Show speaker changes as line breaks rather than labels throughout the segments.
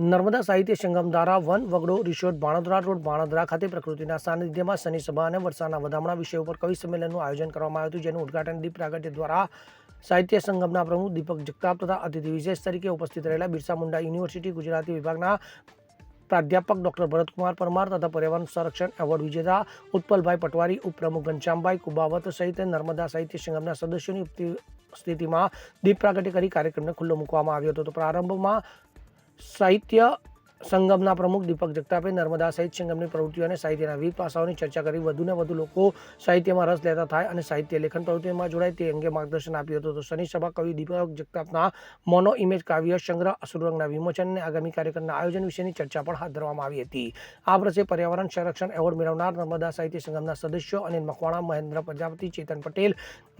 નર્મદા સાહિત્ય સંગમ દ્વારા one વગડો resort ભાણોદરા road ભાણોદરા ખાતે પ્રકૃતિના સાનિધ્યમાં શનિ સભા અને વર્ષાના વધામણા વિષય ઉપર કવિ સંમેલનનું આયોજન કરવામાં આવ્યું હતું, જેનું ઉદઘાટન દીપ પ્રાગટ્ય દ્વારા સાહિત્ય સંગમના પ્રમુખ દીપક જગતાપ તથા અતિથિ વિશેષ તરીકે ઉપસ્થિત રહેલા બિરસા મુંડા યુનિવર્સિટી ગુજરાતી વિભાગના પ્રાધ્યાપક ડોક્ટર ભરતકુમાર પરમાર તથા પર્યાવરણ સંરક્ષણ એવોર્ડ વિજેતા ઉત્પલભાઈ પટવારી, ઉપપ્રમુખ ઘનશ્યામભાઈ કુબાવત સહિત નર્મદા સાહિત્ય સંગમના સદસ્યોની ઉપસ્થિતિમાં દીપ પ્રાગટ્ય કરી કાર્યક્રમને ખુલ્લો મૂકવામાં આવ્યો હતો. તો પ્રારંભમાં સાહિત્ય સંગમના પ્રમુખ દીપક જગતાપે નર્મદા સાહિત્ય સંગમની પ્રવૃત્તિઓ અને સાહિત્યના વિવિધ પાસાઓની ચર્ચા કરી વધુને વધુ લોકો સાહિત્યમાં રસ લેતા થાય અને સાહિત્ય લેખન પ્રવૃત્તિઓમાં જોડાય તે અંગે માર્ગદર્શન આપ્યું હતું. તો શનિ સભા કવિ દીપક જગતાપના મોનો ઇમેજ કાવ્ય સંગ્રહ અસુરંગના વિમોચન અને આગામી કાર્યક્રમના આયોજન વિશેની ચર્ચા પણ હાથ ધરવામાં આવી હતી. આ વર્ષે પર્યાવરણ સંરક્ષણ એવોર્ડ મેળવનાર નર્મદા સાહિત્ય સંગમના સદસ્યો અનિલ મકવાણા, મહેન્દ્ર પ્રજાપતિ, ચેતન પટેલ,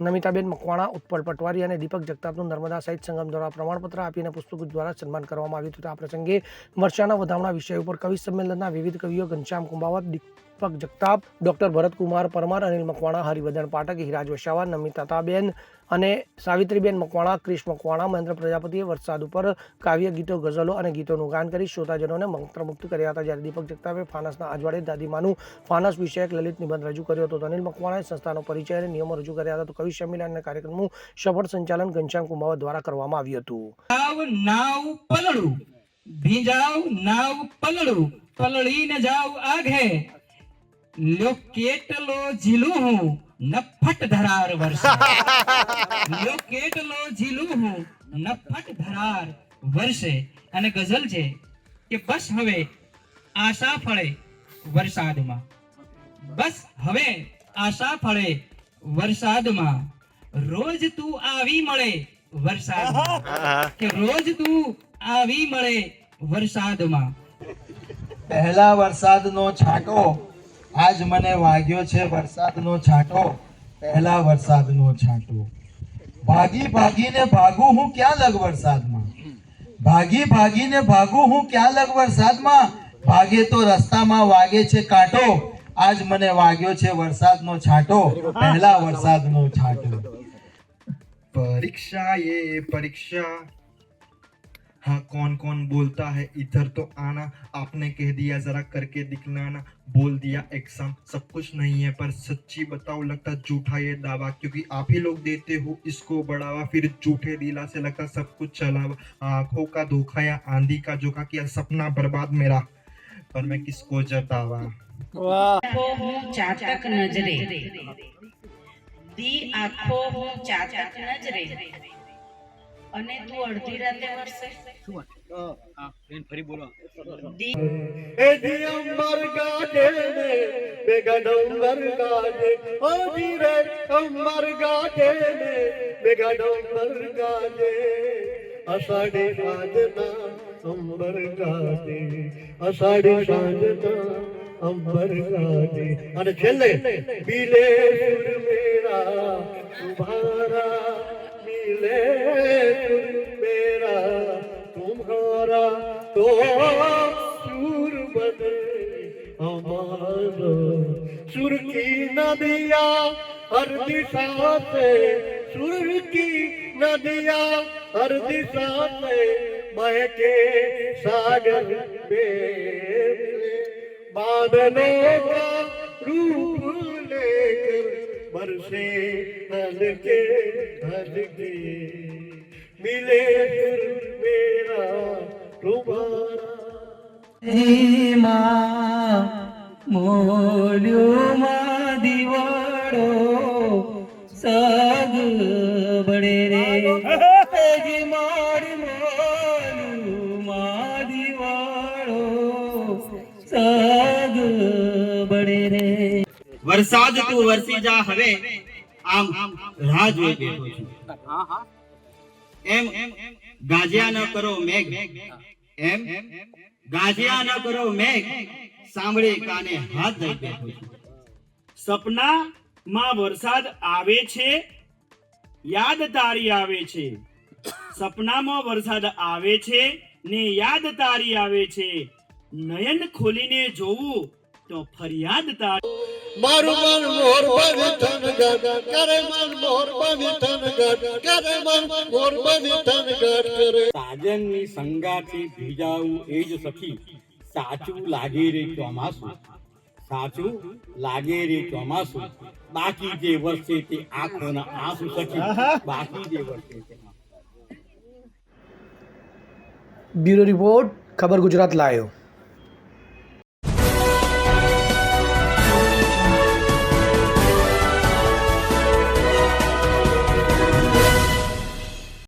નમિતાબેન મકવાણા, ઉત્પલ પટવારી અને દીપક જગતાપનું નર્મદા સાહિત્ય સંગમ દ્વારા પ્રમાણપત્ર આપીને પુષ્પગુચ્છ દ્વારા સન્માન કરવામાં આવ્યું હતું. આ પ્રસંગે વર્ષાના વધામણા વિષય ઉપર કવિ સંમેલનના વિવિધ કવિઓ ઘનશ્યામ કુંભાવત, દીપક જગતાપ, ડોક્ટર ભરતકુમાર પરમાર, અનિલ મકવાણા, હરિવર્ધન પાઠક, હિરાજ વસાવા, નમિતાબેન અને સાવિત્રીબેન મકવાણા, ક્રિશ મકવાણા, મહેન્દ્ર પ્રજાપતિએ વરસાદ ઉપર કાવ્ય, ગીતો, ગઝલો અને ગીતોનું ગાન કરી શ્રોતાજનોને મંત્રમુગ્ધ કર્યા હતા. જ્યારે દીપક જગતાપે ફાનસના અજવાળે દાદીમાનું ફાનસ વિષયક લલિત નિબંધ રજૂ કર્યો હતો. અનિલ મકવાણાએ સંસ્થાનો પરિચય અને નિયમો રજૂ કર્યા હતા. તો કવિ સંમેલન અને કાર્યક્રમનું સફળ સંચાલન ઘનશ્યામ કુંભાવત દ્વારા કરવામાં આવ્યું હતું.
ભીંજાવ નાવ પલળું પલળીને જાવ આઘે લ્યો કેટલો ઝીલું હું નફટ ધરાર વર્ષે લ્યો કેટલો ઝીલું હું નફટ ધરાર વર્ષે. અને ગઝલ છે કે બસ હવે આશા ફળે વરસાદમાં, બસ હવે આશા ફળે વરસાદમાં, રોજ તું આવી મળે વરસાદમાં, કે રોજ તું આવી મળે વરસાદમાં.
પહેલા વરસાદનો છાંટો આજ મને વાગ્યો છે વરસાદનો છાંટો, પહેલા વરસાદનો છાંટો. ભાગી ભાગીને ભાગું હું ક્યાં લગ વરસાદમાં, ભાગી ભાગીને ભાગું હું ક્યાં લગ વરસાદમાં, ભાગે તો રસ્તામાં વાગે છે કાંટો, આજ મને વાગ્યો છે વરસાદનો છાંટો, પહેલા વરસાદનો છાંટો.
परीक्षा ये परीक्षा, हाँ कौन कौन बोलता है इधर तो आना, आपने कह दिया जरा करके दिखलाना, बोल दिया एग्जाम सब कुछ नहीं है पर सच्ची बताओ लगता झूठा ये दावा, क्योंकि आप ही लोग देते हो इसको बढ़ावा, फिर झूठे दिला से लगता सब कुछ चलावा, आंखों का धोखा या आंधी का झोंका, किया सपना बर्बाद मेरा पर मैं किसको जतावा.
चातक नजरे दी आखो હું ચાતક નજરે અને તું અડધી રાતે વરસે ફરી બોલો
એ દિયંબર ગાડે ને બેગડંબર ગાડે ઓ ધીરે અંબર ગાડે ને બેગડંબર ગાડે અષાઢી સાંજના અંબર ગાડે અષાઢી સાંજના અંબર ગાડે. અને છેલ્લે પીલે સુર મેરા તુમ્હારા, मिले मेरा तुम्हारा तो सुर बने हमारा. सुर की नदियाँ हर दिशा से, सुर की नदियाँ हर दिशा से बहके सागर में, बादलों का रूप लेकर बरसे हल्के हल्के, मिले सुर मेरा तुम्हारा.
મોલ્યો માં દિવાળો સાગ બળે રે મારી મોલ્યો માં દિવાળો સાગ બળે રે. વરસાદ તું વરસી જા હવે આમ રાહ જોઈ બેઠો છું, એમ ગાજ્યા ન કરો મેઘ, એમ ગાજ્યા ન કરો મેઘ, સાંભળે કાને હાથ ધરી બેઠો છું. સપનામાં વરસાદ આવે છે, યાદ તારી આવે છે, સપનામાં વરસાદ આવે છે ને યાદ તારી આવે છે, નયન ખોલીને જોવું તો ફરિયાદ તારી.
મારું મન મોર પર થનગઢ કરે મન મોર બની થનગઢ કરે મન મોર બની થનગઢ કરે.
સાજનની સંગાથી ભીજાવું એ જ સખી સાચું લાગે રે ચોમાસું, સાચું લાગે રે ચોમાસું, બાકી જે વર્ષે તે આંખોના આંસુ સખી, બાકી જે વર્ષે તે
બ્યુરો રિપોર્ટ, ખબર ગુજરાત લાઈવ.